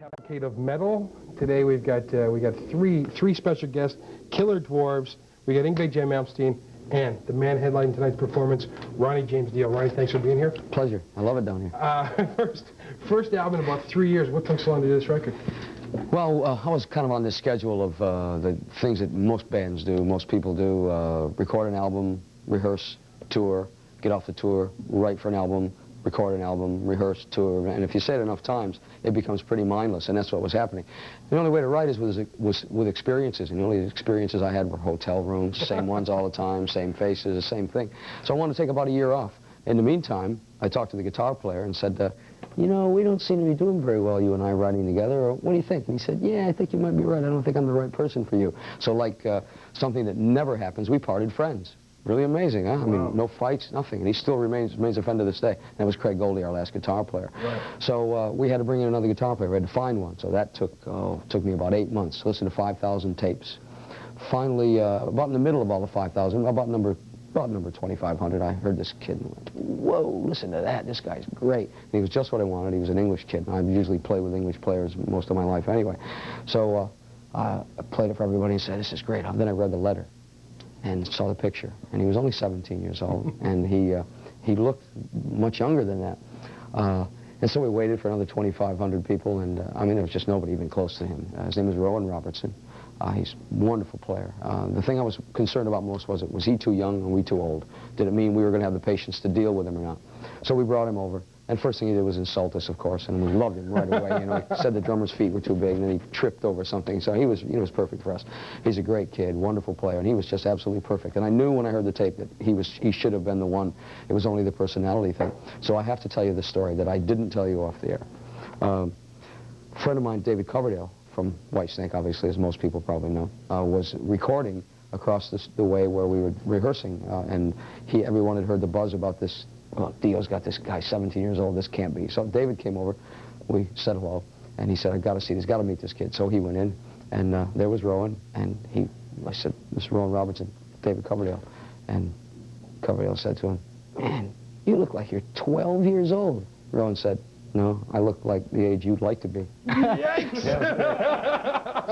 Cavalcade of Metal. Today we got three special guests: Killer Dwarves. We got Yngwie J. Malmsteen and the man headlining tonight's performance, Ronnie James Dio. Ronnie, thanks for being here. Pleasure. I love it down here. First album in about 3 years. What took so long to do this record? Well, I was kind of on this schedule of the things that most bands do, most people do: record an album, rehearse, tour, get off the tour, write for an album, record an album, rehearse, tour, and if you say it enough times, it becomes pretty mindless, and that's what was happening. The only way to write is with experiences, and the only experiences I had were hotel rooms, same ones all the time, same faces, the same thing. So I wanted to take about a year off. In the meantime, I talked to the guitar player and said, you know, we don't seem to be doing very well, you and I, writing together. Or, what do you think? And he said, yeah, I think you might be right. I don't think I'm the right person for you. So like something that never happens, we parted friends. Really amazing, huh? Wow. I mean, no fights, nothing. And he still remains a friend to this day. And it was Craig Goldie, our last guitar player. Right. So we had to bring in another guitar player. We had to find one. So that took me about 8 months. Listen to 5,000 tapes. Finally, about in the middle of all the 5,000, about number 2,500, I heard this kid and went, whoa, listen to that. This guy's great. And he was just what I wanted. He was an English kid. And I've usually played with English players most of my life anyway. So I played it for everybody and said, this is great. Then I read the letter and saw the picture, and he was only 17 years old, and he looked much younger than that. And so we waited for another 2,500 people, and I mean, there was just nobody even close to him. His name is Rowan Robertson. He's a wonderful player. The thing I was concerned about most was he too young and we too old? Did it mean we were going to have the patience to deal with him or not? So we brought him over. And first thing he did was insult us, of course, and we loved him right away. You know, he said the drummer's feet were too big, and then he tripped over something. So he was perfect for us. He's a great kid, wonderful player, and he was just absolutely perfect. And I knew when I heard the tape that he should have been the one. It was only the personality thing. So I have to tell you the story that I didn't tell you off the air. A friend of mine, David Coverdale, from Whitesnake, obviously, as most people probably know, was recording across the way where we were rehearsing, and everyone had heard the buzz about this. Well, Dio's got this guy, 17 years old, this can't be. So David came over, we said hello, and he said, I've got to see this, got to meet this kid. So he went in, and there was Rowan, and I said, this is Rowan Robertson, David Coverdale. And Coverdale said to him, man, you look like you're 12 years old. Rowan said, no, I look like the age you'd like to be. Yikes!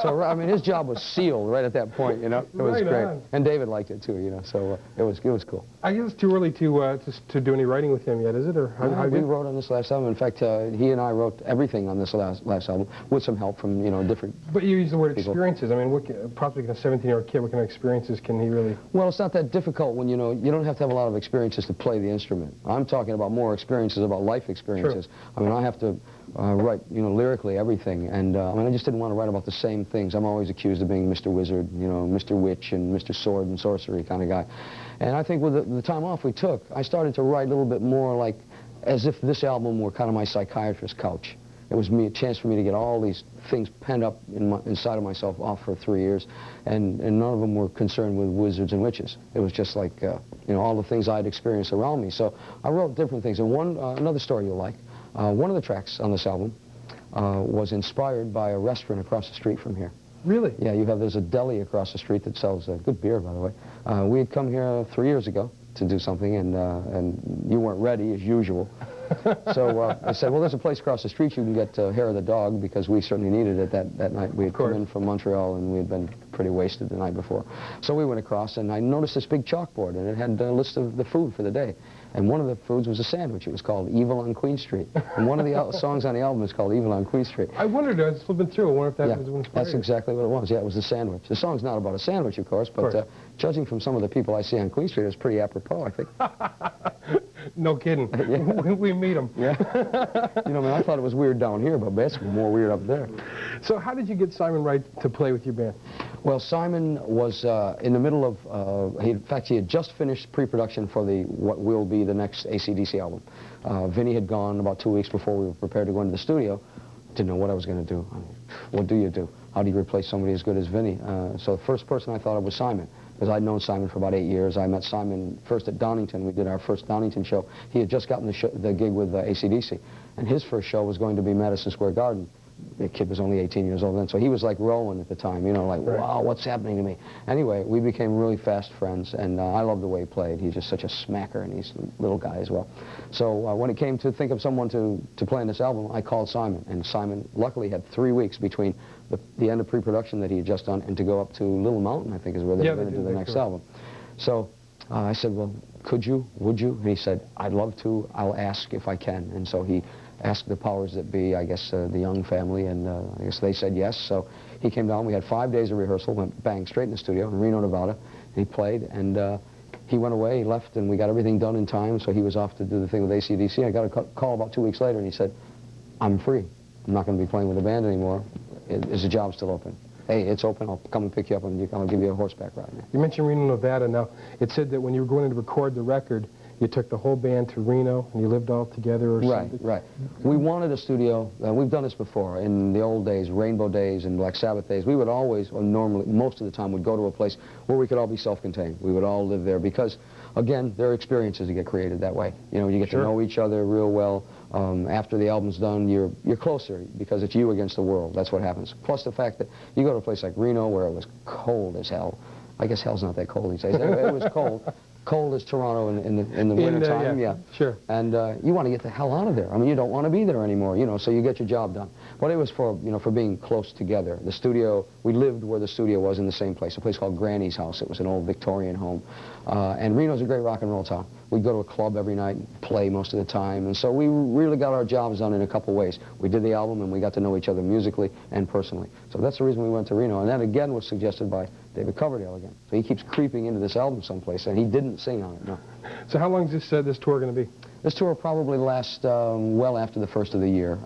So, I mean, his job was sealed right at that point, you know. It was great. On. And David liked it, too, you know, so it was cool. I guess it's too early to do any writing with him yet, is it? Or we wrote on this last album. In fact, he and I wrote everything on this last album with some help from, you know, different But you use the word people. Experiences. I mean, possibly a 17-year-old kid, what kind of experiences can he really... Well, it's not that difficult when, you know, you don't have to have a lot of experiences to play the instrument. I'm talking about more experiences, about life experiences. True. I mean, I have to write, you know, lyrically everything, and I mean, I just didn't want to write about the same things. I'm always accused of being Mr. Wizard, you know, Mr. Witch and Mr. Sword and Sorcery kind of guy. And I think with the time off we took, I started to write a little bit more like as if this album were kind of my psychiatrist's couch. It was a chance for me to get all these things penned up inside of myself off for 3 years, and none of them were concerned with wizards and witches. It was just like, you know, all the things I'd experienced around me. So I wrote different things, and another story you'll like. One of the tracks on this album was inspired by a restaurant across the street from here. Really? Yeah, there's a deli across the street that sells good beer, by the way. We had come here 3 years ago to do something, and you weren't ready, as usual. So I said, well, there's a place across the street you can get hair of the dog, because we certainly needed it that night. We had come in from Montreal, and we had been pretty wasted the night before. So we went across, and I noticed this big chalkboard, and it had a list of the food for the day. And one of the foods was a sandwich. It was called Evil on Queen Street. And one of the songs on the album is called Evil on Queen Street. I wondered, I was flipping through, I wonder if that was inspired. That's exactly what it was. Yeah, it was the sandwich. The song's not about a sandwich, of course, but judging from some of the people I see on Queen Street, it was pretty apropos, I think. No kidding. Yeah. We meet them. Yeah. You know, I mean, I thought it was weird down here, but it's more weird up there. So how did you get Simon Wright to play with your band? Well, Simon was in the middle of, in fact, he had just finished pre-production for what will be the next AC/DC album. Vinny had gone about 2 weeks before we were prepared to go into the studio. Didn't know what I was going to do. I mean, what do you do? How do you replace somebody as good as Vinny? So the first person I thought of was Simon, because I'd known Simon for about 8 years. I met Simon first at Donington. We did our first Donington show. He had just gotten the gig with AC/DC, and his first show was going to be Madison Square Garden. the kid was only 18 years old then, so he was like Rowan at the time, you know, like, wow, what's happening to me? Anyway, we became really fast friends, and I loved the way he played. He's just such a smacker, and he's a little guy as well. So when it came to think of someone to play in this album, I called Simon, and Simon luckily had 3 weeks between the end of pre-production that he had just done and to go up to Little Mountain, I think is where they were going to do the next album. So I said, well, could you, would you? And he said, I'd love to, I'll ask if I can. And so he asked the powers that be, I guess the Young family, and I guess they said yes. So he came down, we had 5 days of rehearsal, went bang, straight in the studio in Reno, Nevada, and he played, and he went away, he left, and we got everything done in time, so he was off to do the thing with AC/DC. I got a call about 2 weeks later, and he said, I'm free. I'm not going to be playing with the band anymore. Is the job still open? Hey, it's open. I'll come and pick you up, and I'll give you a horseback ride. You mentioned Reno, Nevada. Now, it said that when you were going to record the record, you took the whole band to Reno, and you lived all together or something? Right. We wanted a studio. We've done this before. In the old days, Rainbow days and Black Sabbath days, we would always, or normally, most of the time, would go to a place where we could all be self-contained. We would all live there because, again, there are experiences that get created that way. You know, you get to know each other real well. After the album's done, you're closer because it's you against the world. That's what happens. Plus the fact that you go to a place like Reno where it was cold as hell. I guess hell's not that cold these days. It was cold. Cold as Toronto in the wintertime, yeah. Sure. And you want to get the hell out of there. I mean, you don't want to be there anymore, you know, so you get your job done. But it was for, you know, for being close together. The studio, we lived where the studio was in the same place, a place called Granny's House. It was an old Victorian home. And Reno's a great rock and roll town. We'd go to a club every night, play most of the time, and so we really got our jobs done in a couple ways. We did the album, and we got to know each other musically and personally. So that's the reason we went to Reno, and that again was suggested by David Coverdale again. So he keeps creeping into this album someplace, and he didn't sing on it, no. So how long is this tour going to be? This tour will probably last well after the first of the year.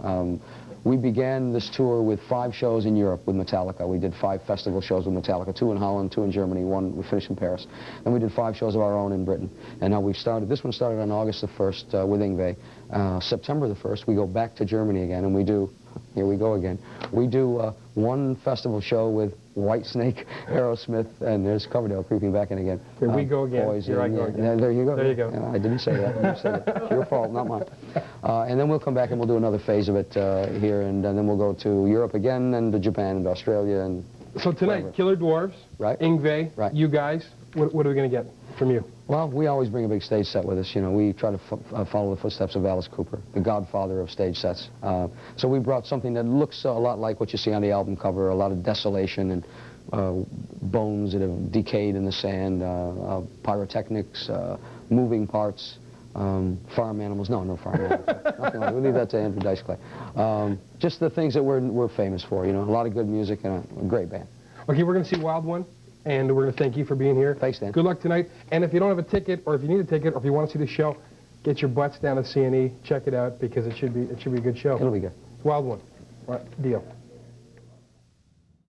We began this tour with 5 shows in Europe with Metallica. We did 5 festival shows with Metallica, 2 in Holland, 2 in Germany, 1 we finished in Paris. Then we did 5 shows of our own in Britain. And now we've started, this one started on August the 1st with Yngwie. September the 1st, we go back to Germany again, and we do, here we go again, we do 1 festival show with Whitesnake, Aerosmith, and there's Coverdale creeping back in again. Here we go again. Poison, Here I go again. There you go. There you go. I didn't say that. You said it. It's your fault, not mine. And then we'll come back and we'll do another phase of it here, and then we'll go to Europe again, and to Japan and Australia. And so tonight, wherever. Killer Dwarfs, Yngwie, you guys, what are we going to get from you? Well, we always bring a big stage set with us. You know, we try to follow the footsteps of Alice Cooper, the godfather of stage sets. So we brought something that looks a lot like what you see on the album cover, a lot of desolation and bones that have decayed in the sand, pyrotechnics, moving parts, farm animals. No farm animals. Nothing like that. We'll leave that to Andrew Dice Clay. Just the things that we're famous for, you know, a lot of good music and a great band. Okay, we're going to see Wild One, and we're going to thank you for being here. Thanks, Dan. Good luck tonight. And if you don't have a ticket, or if you need a ticket, or if you want to see the show, get your butts down to C&E. Check it out because it should be a good show. It'll be good. Wild One. Deal.